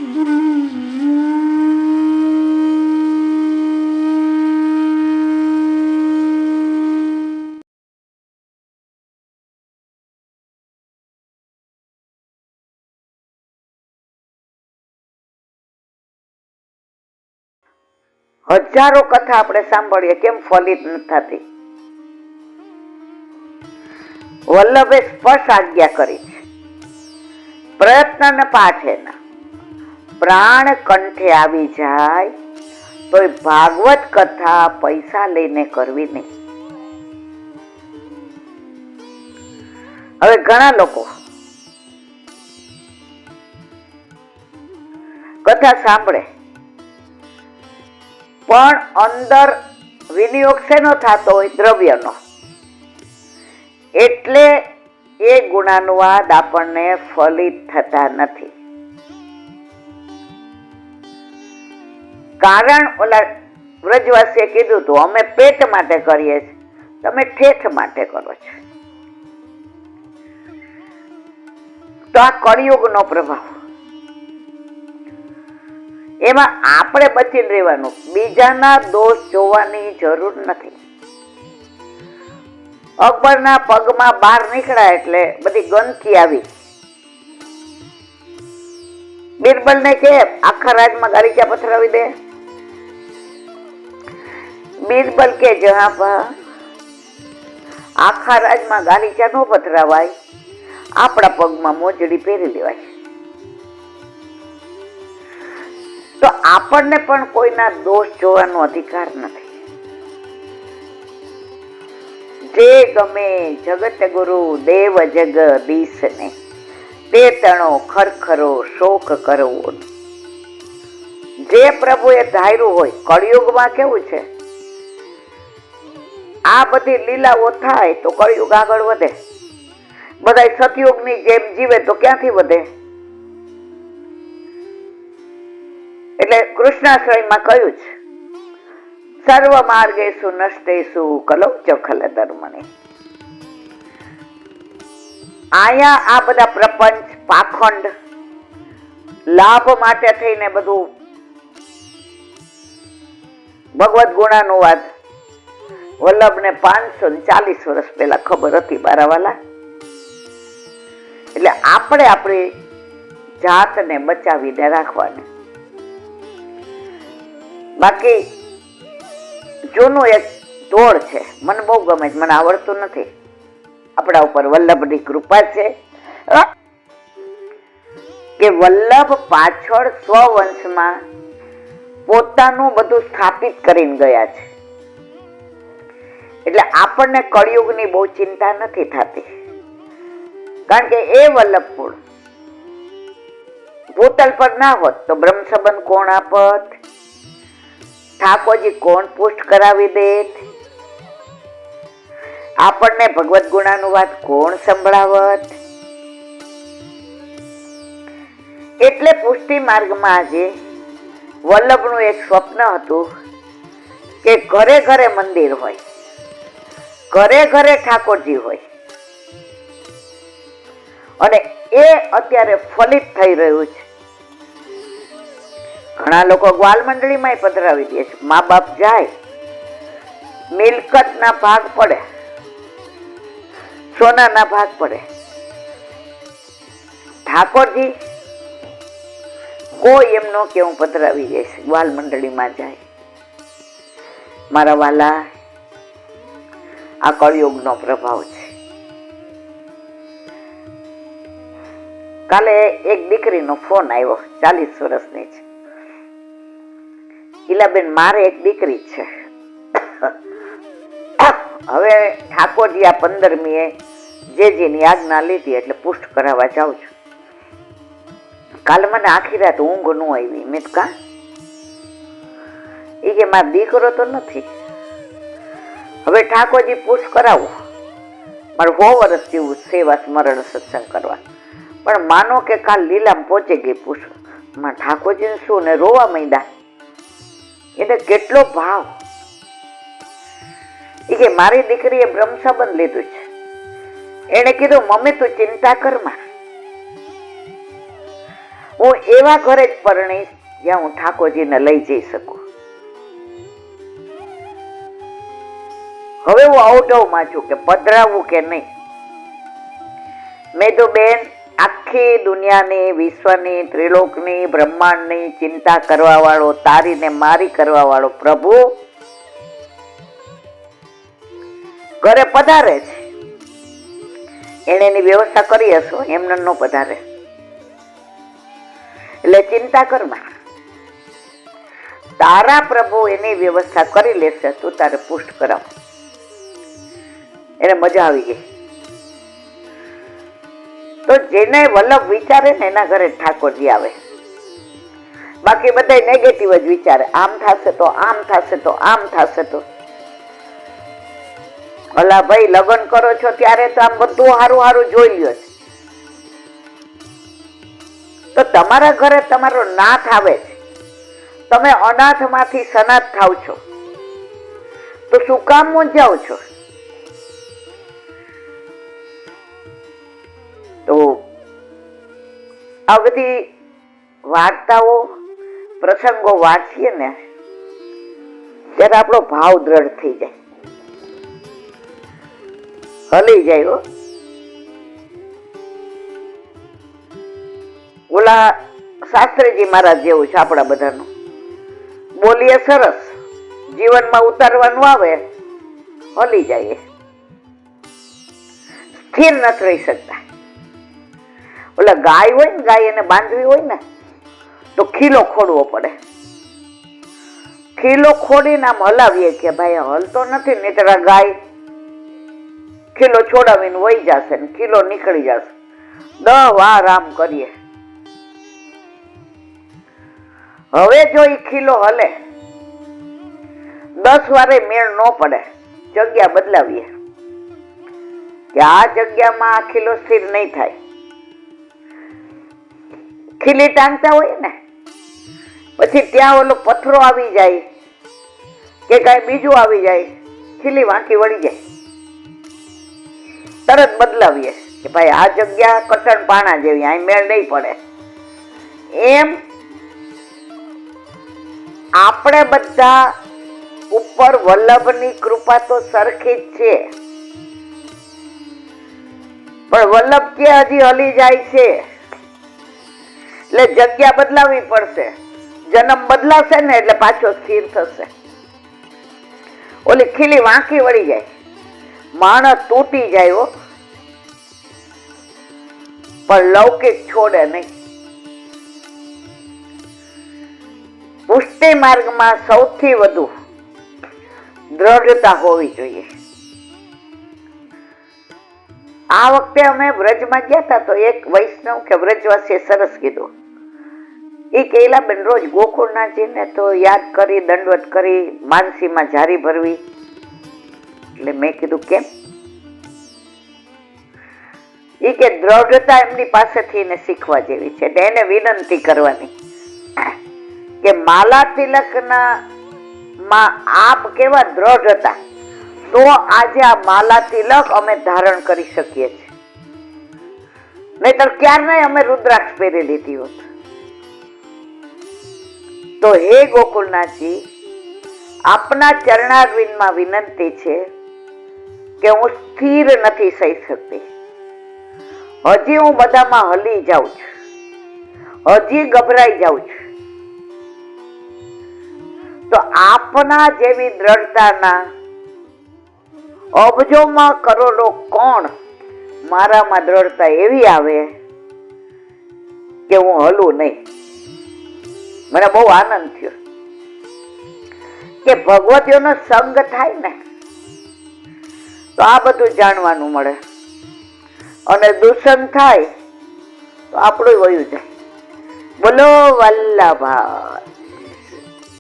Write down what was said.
હજારો કથા આપણે સાંભળીએ, કેમ ફલિત નથી થતી? વલ્લભે સ્પષ્ટ આજ્ઞા કરી છે, પ્રયત્ન ને પાઠ એના પ્રાણ કંઠે આવી જાય તો ભાગવત કથા પૈસા લઈને કરવી નહીં. હવે ઘણા લોકો કથા સાંભળે પણ અંદર વિનિયોગ શેનો થતો હોય? દ્રવ્યનો. એટલે એ ગુણાનુવાદ આપણને ફલિત થતા નથી. કારણ ઓલા વ્રજવાસીએ કીધું હતું, અમે પેટ માટે કરીએ છીએ, તમે ઠેઠ માટે કરો છો. તો આ કળિયુગનો પ્રભાવ. એમાં આપણે બચીને રહેવાનું, બીજાના દોષ જોવાની જરૂર નથી. અકબરના પગમાં બહાર નીકળ્યા એટલે બધી ગંદકી આવી. બિરબલને કે આખા રાજમાં ગાલીચા પથરાવી દે. બિરબલ કે જહાંપા, આખા રાજમાં ગાલીચા ન પથરાવાય, આપણા પગમાં મોજડી પહેરી લેવાય. તો આપણને પણ કોઈના દોષ જોવાનો અધિકાર નથી. જે ગમે જગત ગુરુ દેવ જગદીશ ને, તે તણો ખરખરો શોક કરવો. જે પ્રભુએ ધાર્યું હોય. કળિયુગમાં કેવું છે, આ બધી લીલાઓ થાય તો કળિયુગ આગળ વધે. બધા સતયુગની જેમ જીવે તો ક્યાંથી વધે? એટલે કૃષ્ણાશ્રયમાં કહ્યું છે, સર્વ માર્ગેષુ નષ્ટેષુ કલૌચ ખલ ધર્મણે. આયા આ બધા પ્રપંચ, પાખંડ, લાભ માટે થઈને બધું ભગવદ ગુણાનુવાદ વલ્લભને 540 વર્ષ પહેલા ખબર હતી બારાવાલા. એટલે આપણે આપણી જાતને બચાવીને રાખવાની. બાકી જૂનું એક દોડ છે, મને બહુ ગમે છે, મને આવડતું નથી. આપણા ઉપર વલ્લભની કૃપા છે કે વલ્લભ પાછળ સ્વવંશમાં પોતાનું બધું સ્થાપિત કરીને ગયા છે. એટલે આપણને કળિયુગની બહુ ચિંતા નથી થતી. કારણ કે એ વલ્લભ કુળ ભૂતલ પર ના હોત તો બ્રહ્મ સંબંધ કોણ આપત? ઠાકોરજી કોણ પુષ્ટ કરાવી દેત? આપણને ભગવદ ગુણાનુવાદ કોણ સંભળાવત? એટલે પુષ્ટિ માર્ગમાં આજે વલ્લભનું એક સ્વપ્ન હતું કે ઘરે ઘરે મંદિર હોય, ઘરે ઘરે ઠાકોરજી હોય. અને એ અત્યારે ફલિત થઈ રહ્યું છે. ઘણા લોકો ગ્વાલ મંડળીમાં પધરાવી દે છે. મા બાપ જાય, મિલકતના ભાગ પડે, સોનાના ભાગ પડે. ઠાકોરજી કોઈ એમ નો કે હું પધરાવી દઈશ, ગ્વાલ મંડળીમાં જાય. મારા વાલા, આ કળિયુગનો પ્રભાવ છે. કાલે એક દીકરીનો ફોન આવ્યો, 40 વર્ષની છે. ઈલાબેન, મારે એક દીકરી છે, હવે ઠાકોરજી આ 15મીએ જેજીની આજ્ઞા લીધી એટલે પુષ્ટ કરાવવા જાઉં છું. કાલે મને આખી રાત ઊંઘ ન આવી. મેં કા એ કે મારો દીકરો તો નથી, હવે ઠાકોરજી પુષ્ટ કરાવું. મારે 100 વર્ષ જેવું સેવા સ્મરણ સત્સંગ કરવા. પણ માનો કે કાલ લીલામાં પહોંચી ગઈ પુષ્ટ, માં ઠાકોરજીને શું ને રોવા માંડ્યા. એને કેટલો ભાવ. એ કે મારી દીકરીએ બ્રહ્મ સંબંધ લીધું છે. એને કીધું, મમ્મી તું ચિંતા કરમાં, હું એવા ઘરે જ પરણીશ જ્યાં હું ઠાકોરજીને લઈ જઈ શકું. હવે હું આઉટમાં છું કે પધરાવવું કે નહીં. મેં તો બેન આખી દુનિયાની, વિશ્વની, ત્રિલોકની, બ્રહ્માંડની ચિંતા કરવા વાળો, તારીને મારી કરવા વાળો પ્રભુ ઘરે પધારે છે. એને એની વ્યવસ્થા કરી હશો, એમને ન પધારે. એટલે ચિંતા કરમાં, તારા પ્રભુ એની વ્યવસ્થા કરી લેશે. તું તારે પુષ્ટ કરાવ. એને મજા આવી ગઈ. તો જેને વલ્લભ વિચારે ને એના ઘરે ઠાકોરજી આવે. બાકી બધા નેગેટિવ જ વિચારે, આમ થશે તો, આમ થશે તો, આમ થશે તો. અલા ભાઈ, લગ્ન કરો છો ત્યારે તો આમ બધું સારું સારું જોઈ લ્યો છે. તો તમારા ઘરે તમારો નાથ આવે છે, તમે અનાથ માંથી સનાથ થાવ છો, તો શું કામ મૂંઝાવ છો? તો આ બધી વાર્તાઓ, પ્રસંગો વાંચીએ ને ત્યારે આપણો ભાવ દ્રઢ થઈ જાય, હલી જાય. હો, ઓલા શાસ્ત્રીજી મહારાજ જેવું છે આપણા બધાનું. બોલીએ સરસ, જીવનમાં ઉતારવાનું આવે હલી જાય, સ્થિર નથી રહી શકતા. ઓલા ગાય હોય ને, ગાય એને બાંધવી હોય ને તો ખીલો ખોડવો પડે. ખીલો ખોડીને આમ હલાવીએ કે ભાઈ હલતો નથી, નહીતર ગાય ખીલો છોડાવીને વહી જશે ને ખીલો નીકળી જશે. 10 વાર આમ કરીએ. હવે જો એ ખીલો હલે 10 વારે મેળ ન પડે, જગ્યા બદલાવીએ કે આ જગ્યામાં આ ખીલો સ્થિર નહીં થાય. ખીલી ટાંગતા હોય ને પછી ત્યાં ઓલો પથરો આવી જાય કે કઈ બીજું આવી જાય, ખીલી વાંકી વળી જાય. તરત બદલાવીએ કે ભાઈ આ જગ્યા કટણ પાણા જેવી, અહીં મેળ નહીં પડે. એમ આપણે બધા ઉપર વલ્લભની કૃપા તો સરખી જ છે, પણ વલ્લભ કે હજી હલી જાય છે એટલે જગ્યા બદલાવી પડશે. જન્મ બદલાશે ને એટલે પાછો સ્થિર થશે. ઓલી ખીલી વાંકી વળી જાય, માણસ તૂટી જાય. હો, પણ લૌકિક છોડે નહીં. પુષ્ટિ માર્ગમાં સૌથી વધુ દ્રઢતા હોવી જોઈએ. આ વખતે અમે વ્રજમાં ગયા હતા તો એક વૈષ્ણવ કે વ્રજવાસીએ સરસ કીધું. એ કેલા બેન રોજ ગોકુળનાથજીને તો યાદ કરી, દંડવત કરી, માનસીમાં જારી ભરવી. એટલે મેં કીધું કેમ? એ કે દ્રઢતા એમની પાસેથી એને શીખવા જેવી છે. એને વિનંતી કરવાની કે માલા તિલકના માં આપ કેવા દ્રઢ હતા, તો આજે આ માલા તિલક અમે ધારણ કરી શકીએ છીએ. નહીતર ક્યારને અમે રુદ્રાક્ષ પહેરી લીધી હોત. તો હે ગોકુળનાથજી, આપના ચરણારવિંદમાં વિનંતી છે કે હું સ્થિર નથી થઈ શકતી. હજી હું બધામાં હલી જાઉં છું, હજી ગભરાઈ જાઉં છું. તો આપના જેવી દ્રઢતાના અબજોમાં કરોડો કોણ મારામાં દ્રઢતા એવી આવે કે હું હલું નહીં. મને બહુ આનંદ થયો કે ભગવતીઓનો સંગ થાય ને તો આ બધું જાણવાનું મળે, અને દૂષણ થાય તો આપણું વયું જાય. બોલો વલ્લભા.